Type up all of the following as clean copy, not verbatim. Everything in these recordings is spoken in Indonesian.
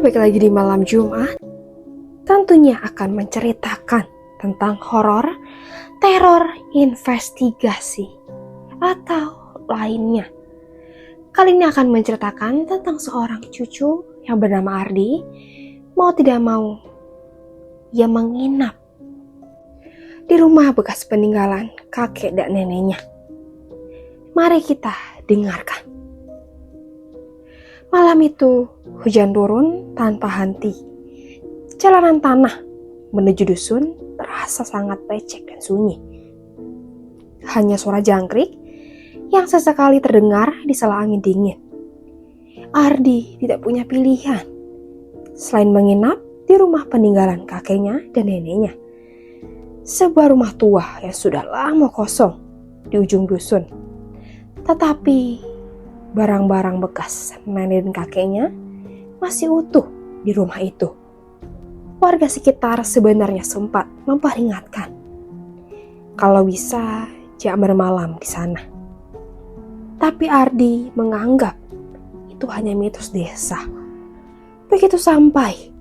balik lagi di malam Jumat, tentunya akan menceritakan tentang horor, teror, investigasi, atau lainnya. Kali ini akan menceritakan tentang seorang cucu yang bernama Ardi. Mau tidak mau, ia menginap di rumah bekas peninggalan kakek dan neneknya. Mari kita dengarkan. Malam itu, hujan turun tanpa henti. Jalanan tanah menuju dusun terasa sangat becek dan sunyi. Hanya suara jangkrik yang sesekali terdengar di sela angin dingin. Ardi tidak punya pilihan selain menginap di rumah peninggalan kakeknya dan neneknya. Sebuah rumah tua yang sudah lama kosong di ujung dusun. Tetapi barang-barang bekas nenek dan kakeknya masih utuh di rumah itu. Warga sekitar sebenarnya sempat memperingatkan kalau bisa jangan bermalam di sana. Tapi Ardi menganggap itu hanya mitos desa. Begitu sampai,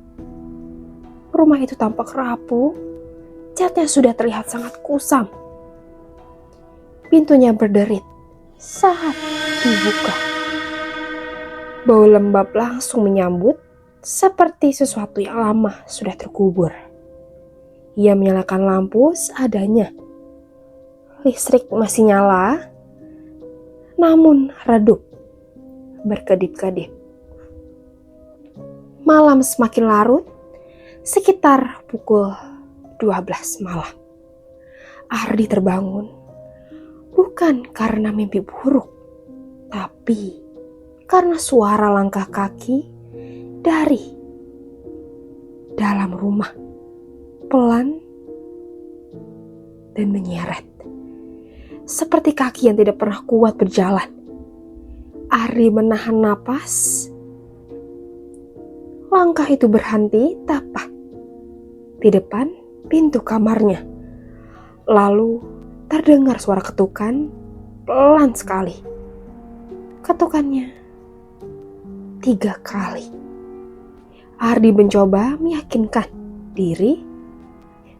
rumah itu tampak rapuh, catnya sudah terlihat sangat kusam. Pintunya berderit saat dibuka. Bau lembab langsung menyambut seperti sesuatu yang lama sudah terkubur. Ia menyalakan lampu seadanya. Listrik masih nyala, namun redup, berkedip-kedip. Malam semakin larut, sekitar pukul 12 malam. Ardi terbangun, bukan karena mimpi buruk, tapi karena suara langkah kaki dari dalam rumah, pelan dan menyeret. Seperti kaki yang tidak pernah kuat berjalan. Ardi menahan napas. Langkah itu berhenti tepat di depan pintu kamarnya. Lalu terdengar suara ketukan pelan sekali. Ketukannya 3 kali. Ardi mencoba meyakinkan diri,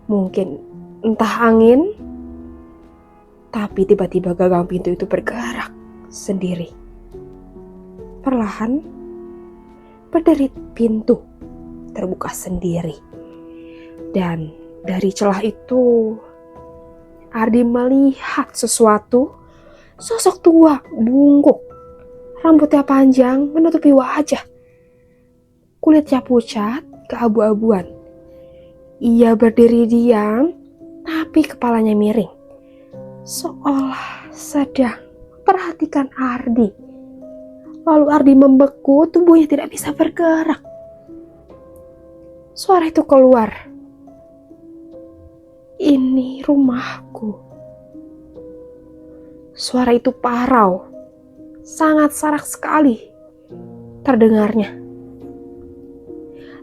mungkin entah angin, tapi tiba-tiba gagang pintu itu bergerak sendiri. Perlahan, berderit pintu terbuka sendiri. Dan dari celah itu, Ardi melihat sesuatu, sosok tua, bungkuk, rambutnya panjang menutupi wajah. Kulitnya pucat, keabu-abuan. Ia berdiri diam, tapi kepalanya miring. Seolah sedang memperhatikan Ardi. Lalu Ardi membeku, tubuhnya tidak bisa bergerak. Suara itu keluar. Ini rumahku. Suara itu parau. Sangat serak sekali terdengarnya.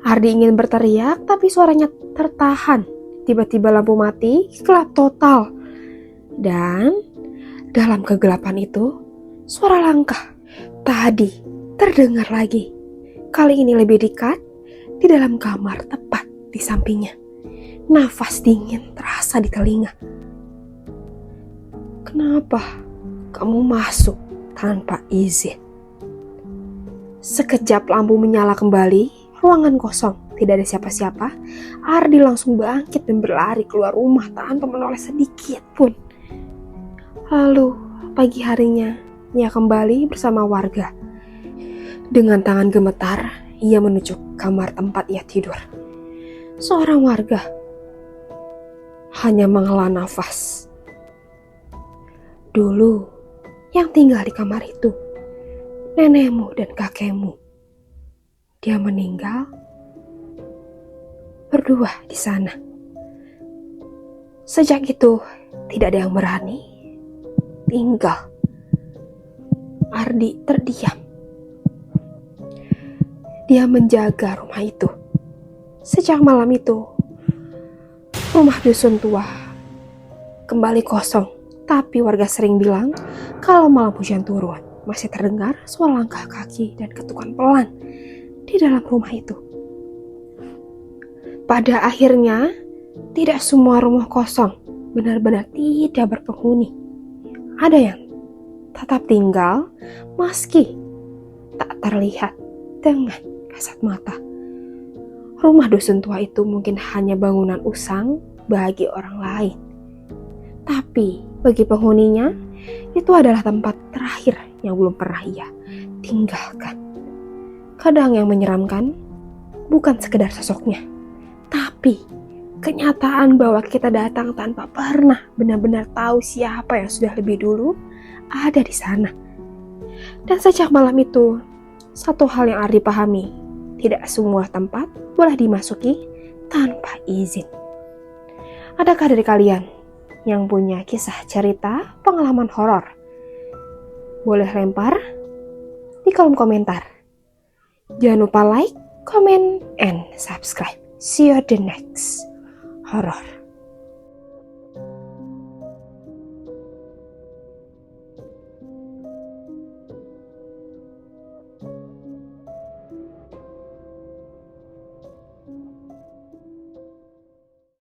Ardi ingin berteriak, tapi suaranya tertahan. Tiba-tiba lampu mati, gelap total. Dan dalam kegelapan itu, suara langkah tadi terdengar lagi. Kali ini lebih dekat, di dalam kamar tepat di sampingnya. Nafas dingin terasa di telinga. Kenapa kamu masuk tanpa izin? Sekejap lampu menyala kembali. Ruangan kosong, tidak ada siapa-siapa. Ardi langsung bangkit dan berlari keluar rumah tanpa menoleh sedikit pun. Lalu pagi harinya ia kembali bersama warga. Dengan tangan gemetar, ia menuju kamar tempat ia tidur. Seorang warga hanya menghela nafas. Dulu yang tinggal di kamar itu, nenekmu dan kakekmu. Dia meninggal berdua di sana. Sejak itu tidak ada yang berani tinggal. Ardi terdiam. Dia menjaga rumah itu. Sejak malam itu, rumah dusun tua kembali kosong. Tapi warga sering bilang kalau malam hujan turun, masih terdengar suara langkah kaki dan ketukan pelan di dalam rumah itu. Pada akhirnya, tidak semua rumah kosong benar-benar tidak berpenghuni. Ada yang tetap tinggal meski tak terlihat dengan kasat mata. Rumah dusun tua itu mungkin hanya bangunan usang bagi orang lain. Tapi bagi penghuninya, itu adalah tempat terakhir yang belum pernah ia tinggalkan. Kadang yang menyeramkan bukan sekedar sosoknya, tapi kenyataan bahwa kita datang tanpa pernah benar-benar tahu siapa yang sudah lebih dulu ada di sana. Dan sejak malam itu, satu hal yang harus dipahami, tidak semua tempat boleh dimasuki tanpa izin. Adakah dari kalian yang punya kisah cerita pengalaman horor? Boleh lempar di kolom komentar. Jangan lupa like, comment, and subscribe. See you at the next horror.